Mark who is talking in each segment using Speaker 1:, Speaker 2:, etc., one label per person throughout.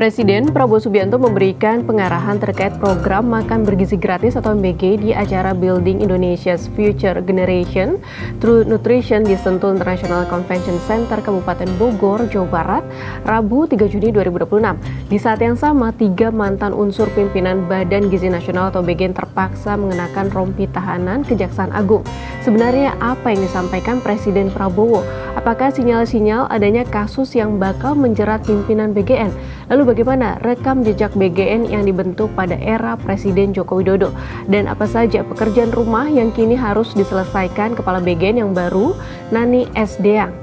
Speaker 1: Presiden Prabowo Subianto memberikan pengarahan terkait program makan bergizi gratis atau MBG di acara Building Indonesia's Future Generation Through Nutrition di Sentul International Convention Center Kabupaten Bogor, Jawa Barat, Rabu 3 Juni 2026. Di saat yang sama, 3 mantan unsur pimpinan Badan Gizi Nasional atau BGN terpaksa mengenakan rompi tahanan Kejaksaan Agung. Sebenarnya apa yang disampaikan Presiden Prabowo? Apakah sinyal-sinyal adanya kasus yang bakal menjerat pimpinan BGN? Lalu bagaimana rekam jejak BGN yang dibentuk pada era Presiden Joko Widodo? Dan apa saja pekerjaan rumah yang kini harus diselesaikan Kepala BGN yang baru, Nani S. Deang?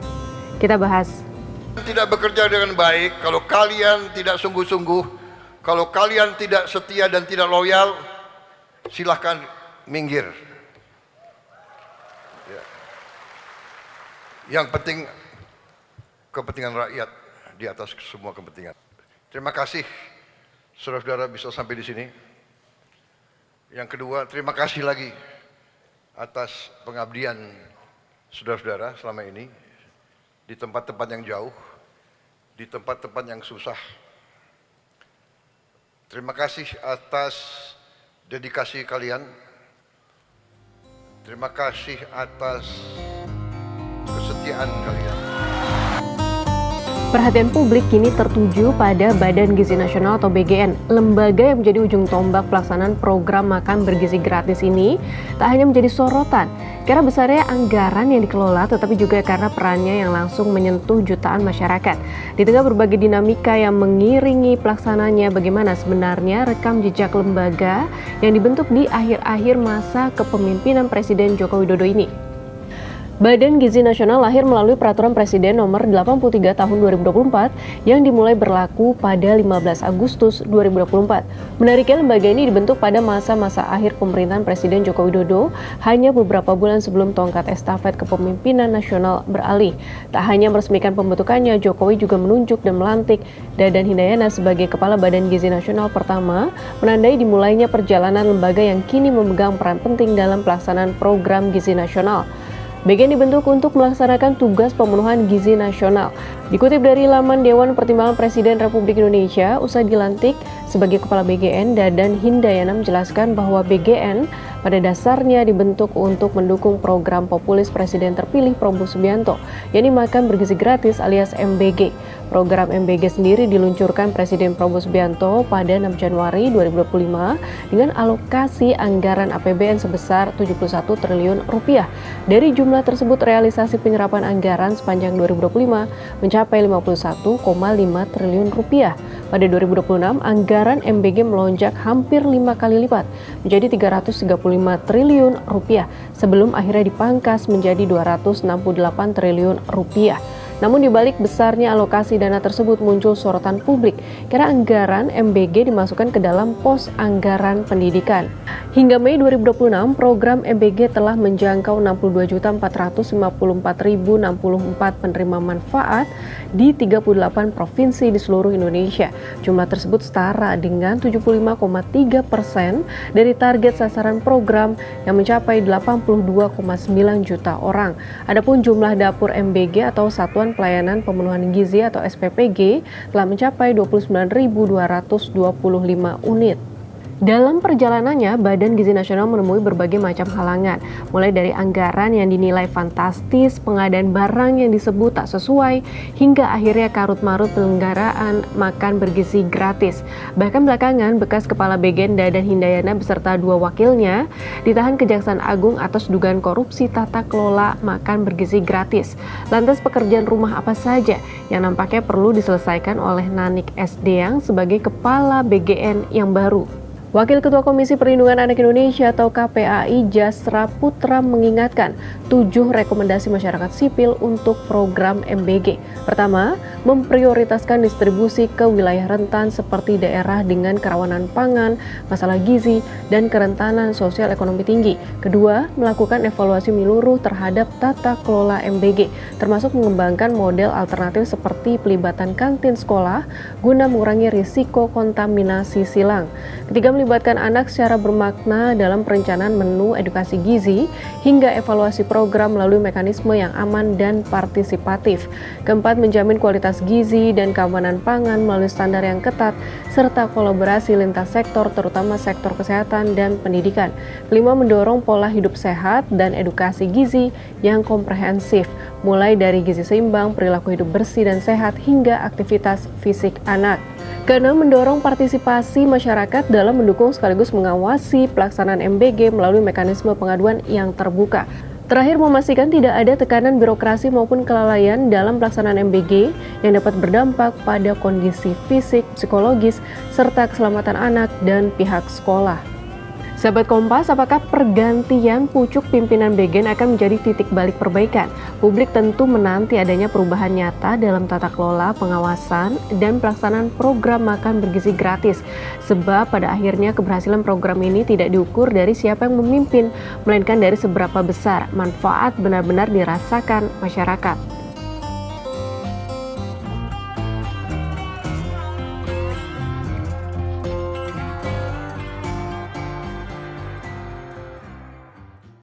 Speaker 1: Kita bahas.
Speaker 2: Tidak bekerja dengan baik, kalau kalian tidak sungguh-sungguh, kalau kalian tidak setia dan tidak loyal, silahkan minggir. Yang penting kepentingan rakyat di atas semua kepentingan. Terima kasih saudara-saudara bisa sampai di sini. Yang kedua, terima kasih lagi atas pengabdian saudara-saudara selama ini di tempat-tempat yang jauh, di tempat-tempat yang susah. Terima kasih atas dedikasi kalian. Terima kasih atas kesetiaan kalian.
Speaker 1: Perhatian publik kini tertuju pada Badan Gizi Nasional atau BGN. Lembaga yang menjadi ujung tombak pelaksanaan program makan bergizi gratis ini tak hanya menjadi sorotan karena besarnya anggaran yang dikelola, tetapi juga karena perannya yang langsung menyentuh jutaan masyarakat. Di tengah berbagai dinamika yang mengiringi pelaksananya, bagaimana sebenarnya rekam jejak lembaga yang dibentuk di akhir-akhir masa kepemimpinan Presiden Joko Widodo ini? Badan Gizi Nasional lahir melalui Peraturan Presiden Nomor 83 Tahun 2024 yang dimulai berlaku pada 15 Agustus 2024. Menariknya, lembaga ini dibentuk pada masa-masa akhir pemerintahan Presiden Joko Widodo, hanya beberapa bulan sebelum tongkat estafet kepemimpinan nasional beralih. Tak hanya meresmikan pembentukannya, Jokowi juga menunjuk dan melantik Dadan Hindayana sebagai Kepala Badan Gizi Nasional pertama, menandai dimulainya perjalanan lembaga yang kini memegang peran penting dalam pelaksanaan program gizi nasional. BGN dibentuk untuk melaksanakan tugas pemenuhan gizi nasional. Dikutip dari laman Dewan Pertimbangan Presiden Republik Indonesia, usai dilantik sebagai Kepala BGN, Dadan Hindayana menjelaskan bahwa BGN pada dasarnya dibentuk untuk mendukung program populis Presiden terpilih Prabowo Subianto, yakni makan bergizi gratis alias MBG. Program MBG sendiri diluncurkan Presiden Prabowo Subianto pada 6 Januari 2025 dengan alokasi anggaran APBN sebesar 71 triliun rupiah. Dari jumlah tersebut, realisasi penyerapan anggaran sepanjang 2025 mencapai 51,5 triliun rupiah. Pada 2026, anggaran MBG melonjak hampir 5 kali lipat menjadi 335 triliun rupiah sebelum akhirnya dipangkas menjadi 268 triliun rupiah. Namun di balik besarnya alokasi dana tersebut muncul sorotan publik karena anggaran MBG dimasukkan ke dalam pos anggaran pendidikan. Hingga Mei 2026, program MBG telah menjangkau 62.454.064 penerima manfaat di 38 provinsi di seluruh Indonesia. Jumlah tersebut setara dengan 75,3% dari target sasaran program yang mencapai 82,9 juta orang. Adapun jumlah dapur MBG atau Satuan Pelayanan Pemenuhan Gizi atau SPPG telah mencapai 29.225 unit. Dalam perjalanannya, Badan Gizi Nasional menemui berbagai macam halangan, mulai dari anggaran yang dinilai fantastis, pengadaan barang yang disebut tak sesuai, hingga akhirnya karut-marut penyelenggaraan makan bergizi gratis. Bahkan belakangan, bekas Kepala BGN Dadan Hindayana beserta 2 wakilnya ditahan Kejaksaan Agung atas dugaan korupsi tata kelola makan bergizi gratis. Lantas pekerjaan rumah apa saja yang nampaknya perlu diselesaikan oleh Nani S. Deang sebagai Kepala BGN yang baru? Wakil Ketua Komisi Perlindungan Anak Indonesia atau KPAI Jasra Putra mengingatkan 7 rekomendasi masyarakat sipil untuk program MBG. Pertama, memprioritaskan distribusi ke wilayah rentan seperti daerah dengan kerawanan pangan, masalah gizi, dan kerentanan sosial ekonomi tinggi. Kedua, melakukan evaluasi menyeluruh terhadap tata kelola MBG, termasuk mengembangkan model alternatif seperti pelibatan kantin sekolah guna mengurangi risiko kontaminasi silang. Ketiga, melibatkan anak secara bermakna dalam perencanaan menu edukasi gizi hingga evaluasi program melalui mekanisme yang aman dan partisipatif. Keempat, menjamin kualitas gizi dan keamanan pangan melalui standar yang ketat serta kolaborasi lintas sektor terutama sektor kesehatan dan pendidikan. Kelima, mendorong pola hidup sehat dan edukasi gizi yang komprehensif, mulai dari gizi seimbang, perilaku hidup bersih dan sehat hingga aktivitas fisik anak. Keenam, mendorong partisipasi masyarakat dalam mendukung sekaligus mengawasi pelaksanaan MBG melalui mekanisme pengaduan yang terbuka. Terakhir, memastikan tidak ada tekanan birokrasi maupun kelalaian dalam pelaksanaan MBG yang dapat berdampak pada kondisi fisik, psikologis, serta keselamatan anak dan pihak sekolah. Sahabat Kompas, apakah pergantian pucuk pimpinan BGN akan menjadi titik balik perbaikan? Publik tentu menanti adanya perubahan nyata dalam tata kelola, pengawasan, dan pelaksanaan program makan bergizi gratis. Sebab pada akhirnya keberhasilan program ini tidak diukur dari siapa yang memimpin, melainkan dari seberapa besar manfaat benar-benar dirasakan masyarakat.